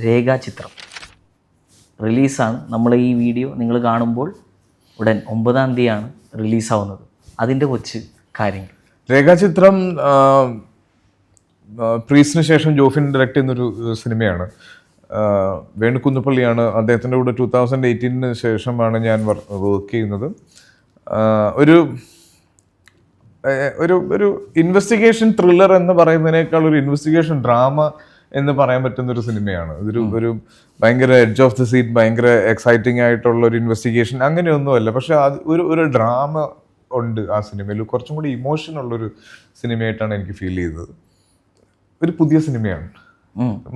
രേഖാചിത്രം റിലീസാണ്. നമ്മൾ ഈ വീഡിയോ നിങ്ങൾ കാണുമ്പോൾ ഉടൻ 9-ാം തീയതിയാണ് റിലീസാവുന്നത്. അതിൻ്റെ കൊച്ച് കാര്യങ്ങൾ. രേഖാചിത്രം പ്രീസിന് ശേഷം ജോഫിൻ ഡയറക്റ്റ് ചെയ്യുന്നൊരു സിനിമയാണ്. വേണുകുന്നപ്പള്ളിയാണ് അദ്ദേഹത്തിൻ്റെ കൂടെ 2018 ശേഷമാണ് ഞാൻ വർക്ക് ചെയ്യുന്നത്. ഒരു ഒരു ഒരു ഇൻവെസ്റ്റിഗേഷൻ ത്രില്ലർ എന്ന് പറയുന്നതിനേക്കാൾ ഒരു ഇൻവെസ്റ്റിഗേഷൻ ഡ്രാമ എന്ന് പറയാൻ പറ്റുന്ന ഒരു സിനിമയാണ്. ഒരു ഭയങ്കര എഡ്ജ് ഓഫ് ദി സീറ്റ്, ഭയങ്കര എക്സൈറ്റിംഗ് ആയിട്ടുള്ള ഒരു ഇൻവെസ്റ്റിഗേഷൻ അങ്ങനെയൊന്നുമല്ല. പക്ഷെ അത് ഒരു ഡ്രാമ ഉണ്ട് ആ സിനിമയിൽ. കുറച്ചും കൂടി ഇമോഷൻ ഉള്ളൊരു സിനിമയായിട്ടാണ് എനിക്ക് ഫീൽ ചെയ്തത്. ഒരു പുതിയ സിനിമയാണ്,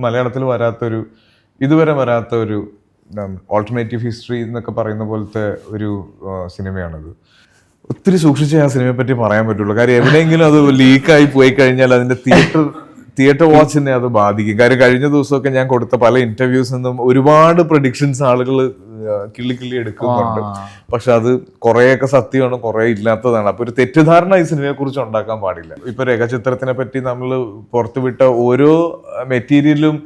മലയാളത്തിൽ ഇതുവരെ വരാത്ത ഒരു ഓൾട്ടർനേറ്റീവ് ഹിസ്റ്ററി എന്നൊക്കെ പറയുന്ന പോലത്തെ ഒരു സിനിമയാണത്. ഒത്തിരി സൂക്ഷിച്ചേ ആ സിനിമയെ പറ്റി പറയാൻ പറ്റുള്ളൂ. കാര്യം എവിടെയെങ്കിലും അത് ലീക്കായി പോയി കഴിഞ്ഞാൽ അതിന്റെ തിയേറ്റർ വാച്ചിനെ അത് ബാധിക്കും. കാര്യം കഴിഞ്ഞ ദിവസമൊക്കെ ഞാൻ കൊടുത്ത പല ഇന്റർവ്യൂസിൽ നിന്നും ഒരുപാട് പ്രഡിക്ഷൻസ് ആളുകൾ കിള്ളി എടുക്കുന്നുണ്ട്. പക്ഷെ അത് കുറേയൊക്കെ സത്യമാണ്, കുറേ ഇല്ലാത്തതാണ്. അപ്പൊ ഒരു തെറ്റിദ്ധാരണ ഈ സിനിമയെ കുറിച്ച് ഉണ്ടാക്കാൻ പാടില്ല. ഇപ്പൊ രേഖാചിത്രത്തിനെ പറ്റി നമ്മൾ പുറത്തുവിട്ട ഓരോ മെറ്റീരിയലും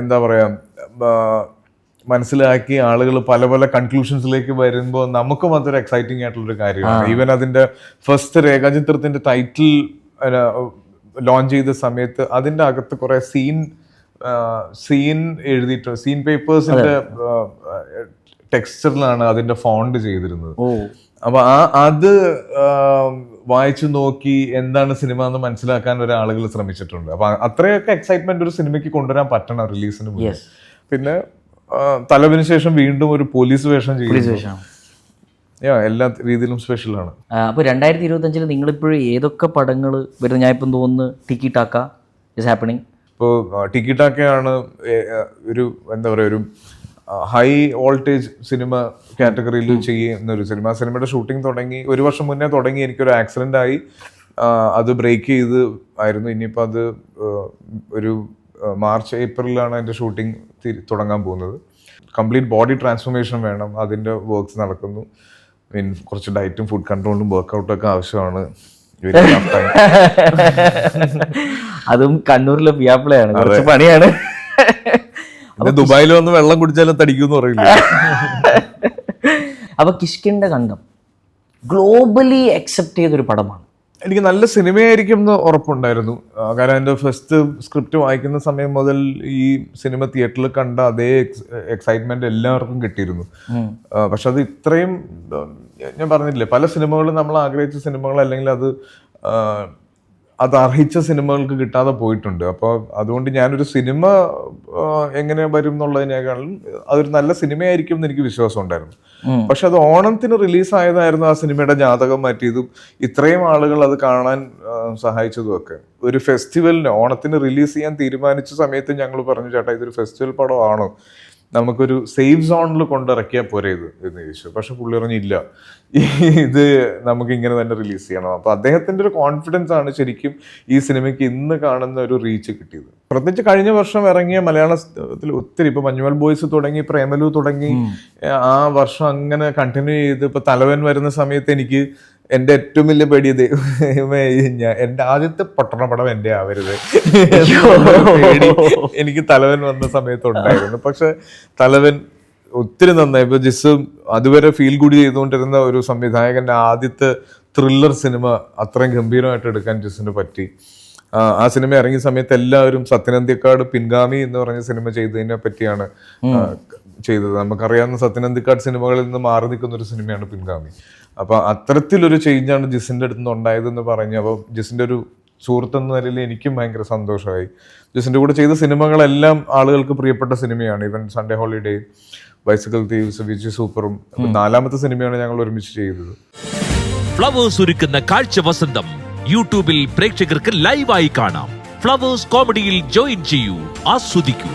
എന്താ പറയാ മനസ്സിലാക്കി ആളുകൾ പല പല കൺക്ലൂഷൻസിലേക്ക് വരുമ്പോൾ നമുക്കും അതൊരു എക്സൈറ്റിംഗ് ആയിട്ടുള്ളൊരു കാര്യമാണ്. ഈവൻ അതിന്റെ ഫസ്റ്റ് രേഖാചിത്രത്തിന്റെ ടൈറ്റിൽ ലോഞ്ച് ചെയ്ത സമയത്ത് അതിന്റെ അകത്ത് കുറെ സീൻ എഴുതിയിട്ട് സീൻ പേപ്പേഴ്സിന്റെ ടെക്സ്ചറിലാണ് അതിന്റെ ഫോണ്ട് ചെയ്തിരുന്നത്. അപ്പൊ അത് വായിച്ചു നോക്കി എന്താണ് സിനിമ എന്ന് മനസ്സിലാക്കാൻ ഒരാളുകൾ ശ്രമിച്ചിട്ടുണ്ട്. അപ്പൊ അത്രയൊക്കെ എക്സൈറ്റ്മെന്റ് ഒരു സിനിമയ്ക്ക് കൊണ്ടുവരാൻ പറ്റണം റിലീസിന് മുന്നേ. പിന്നെ തലവിന് ശേഷം വീണ്ടും ഒരു പോലീസ് വേഷം ചെയ്യുന്നു. എല്ലാ രീതിയിലും സ്പെഷ്യലാണ്. അപ്പോൾ 2025 നിങ്ങളിപ്പോഴും ഏതൊക്കെ പടങ്ങൾ വരുന്നത്? ഞാൻ ഇപ്പം തോന്നുന്നു ടിക്കി ടാക്ക ഇസ് ഹാപ്പനിങ്. ഇപ്പോൾ ടിക്കി ടാക്കയാണ് ഒരു എന്താ പറയുക ഒരു ഹൈ വോൾട്ടേജ് സിനിമ കാറ്റഗറിയിൽ ചെയ്യുന്ന ഒരു സിനിമ. ആ സിനിമയുടെ ഷൂട്ടിംഗ് തുടങ്ങി 1 വർഷം മുന്നേ തുടങ്ങി. എനിക്കൊരു ആക്സിഡൻ്റ് ആയി, അത് ബ്രേക്ക് ചെയ്ത് ആയിരുന്നു. ഇനിയിപ്പോൾ അത് ഒരു മാർച്ച് ഏപ്രിലാണ് അതിൻ്റെ ഷൂട്ടിംഗ് തുടങ്ങാൻ പോകുന്നത്. കംപ്ലീറ്റ് ബോഡി ട്രാൻസ്ഫോർമേഷൻ വേണം, അതിൻ്റെ വർക്ക്സ് നടക്കുന്നു. കുറച്ച് ഡയറ്റും ഫുഡ് കൺട്രോളും വർക്കൗട്ടൊക്കെ ആവശ്യമാണ്. അതും കണ്ണൂരിലെ പിയാപ്പിളയാണ്, കുറച്ച് പണിയാണ്. ദുബായിൽ വന്ന് വെള്ളം കുടിച്ചാലും തടിക്കുമെന്ന് പറയില്ല. അപ്പൊ കിഷ്കിന്ധ ഗ്ലോബലി അക്സെപ്റ്റ് ചെയ്തൊരു പടമാണ്. എനിക്ക് നല്ല സിനിമയായിരിക്കും എന്ന് ഉറപ്പുണ്ടായിരുന്നു. കാരണം എൻ്റെ ഫസ്റ്റ് സ്ക്രിപ്റ്റ് വായിക്കുന്ന സമയം മുതൽ ഈ സിനിമ തിയേറ്ററിൽ കണ്ട അതേ എക്സൈറ്റ്മെന്റ് എല്ലാവർക്കും കിട്ടിയിരുന്നു. പക്ഷെ അത് ഇത്രയും ഞാൻ പറഞ്ഞില്ലേ, പല സിനിമകളും നമ്മൾ ആഗ്രഹിച്ച സിനിമകൾ അല്ലെങ്കിൽ അത് അർഹിച്ച സിനിമകൾക്ക് കിട്ടാതെ പോയിട്ടുണ്ട്. അപ്പോൾ അതുകൊണ്ട് ഞാനൊരു സിനിമ എങ്ങനെ വരും എന്നുള്ളതിനേക്കാളും അതൊരു നല്ല സിനിമയായിരിക്കും എന്ന് എനിക്ക് വിശ്വാസം ഉണ്ടായിരുന്നു. പക്ഷെ അത് ഓണത്തിന് റിലീസായതായിരുന്നു ആ സിനിമയുടെ ജാതകം മാറ്റിയതും ഇത്രയും ആളുകൾ അത് കാണാൻ സഹായിച്ചതും ഒക്കെ. ഒരു ഫെസ്റ്റിവലിന് ഓണത്തിന് റിലീസ് ചെയ്യാൻ തീരുമാനിച്ച സമയത്ത് ഞങ്ങൾ പറഞ്ഞു, ചേട്ടാ ഇതൊരു ഫെസ്റ്റിവൽ പടമാണോ, നമുക്കൊരു സേഫ് സോണിൽ കൊണ്ടിറക്കിയാൽ പോരെ എന്ന് ചോദിച്ചു. പക്ഷെ പുള്ളി പറഞ്ഞില്ല, ഇത് നമുക്ക് ഇങ്ങനെ തന്നെ റിലീസ് ചെയ്യണം. അപ്പൊ അദ്ദേഹത്തിന്റെ ഒരു കോൺഫിഡൻസ് ആണ് ശരിക്കും ഈ സിനിമയ്ക്ക് ഇന്ന് കാണുന്ന ഒരു റീച്ച് കിട്ടിയത്. പ്രത്യേകിച്ച് കഴിഞ്ഞ വർഷം ഇറങ്ങിയ മലയാളത്തിൽ ഒത്തിരി, ഇപ്പൊ മഞ്ഞുമൽ ബോയ്സ് തുടങ്ങി, പ്രേമലു തുടങ്ങി, ആ വർഷം അങ്ങനെ കണ്ടിന്യൂ ചെയ്ത് ഇപ്പൊ തലവൻ വരുന്ന സമയത്ത് എനിക്ക് എന്റെ ഏറ്റവും വലിയ പേടി എന്റെ ആദ്യത്തെ പൊട്ടണ പടം എന്റെ ആവരുത് പേടി എനിക്ക് തലവൻ വന്ന സമയത്ത് ഉണ്ടായിരുന്നു. പക്ഷെ തലവൻ ഒത്തിരി നന്നായി. ഇപ്പൊ ജിസ് അതുവരെ ഫീൽ ഗുഡ് ചെയ്തുകൊണ്ടിരുന്ന ഒരു സംവിധായകന്റെ ആദ്യത്തെ ത്രില്ലർ സിനിമ അത്രയും ഗംഭീരമായിട്ട് എടുക്കാൻ ജിസിന് പറ്റി. ആ സിനിമ ഇറങ്ങിയ സമയത്ത് എല്ലാവരും സത്യനന്ദിക്കാട് പിൻഗാമി എന്ന് പറഞ്ഞ സിനിമ ചെയ്തതിനെ പറ്റിയാണ് ചെയ്തത്. നമുക്കറിയാവുന്ന സത്യനന്ദിക്കാട് സിനിമകളിൽ നിന്ന് മാറി നിൽക്കുന്ന ഒരു സിനിമയാണ് പിൻഗാമി. അപ്പൊ അത്തരത്തിലൊരു ചേഞ്ചാണ് ജിസിന്റെ അടുത്ത് നിന്ന് ഉണ്ടായതെന്ന് പറഞ്ഞു. അപ്പോൾ ജിസിന്റെ ഒരു സുഹൃത്തെന്ന നിലയിൽ എനിക്കും ഭയങ്കര സന്തോഷമായി. ജിസിന്റെ കൂടെ ചെയ്ത സിനിമകളെല്ലാം ആളുകൾക്ക് പ്രിയപ്പെട്ട സിനിമയാണ്. Even Sunday holiday, bicycle thieves, Viji സൂപ്പറും 4ാമത്തെ സിനിമയാണ് ഞങ്ങൾ ഒരുമിച്ച് ചെയ്തത്. ഫ്ലവേഴ്സ് ഒരുക്കുന്ന കാഴ്ച വസന്തം യൂട്യൂബിൽ പ്രേക്ഷകർക്ക് ലൈവായി കാണാം. ഫ്ലവേഴ്സ് കോമഡിയിൽ ജോയിൻ ചെയ്യൂ, ആസ്വദിക്കൂ.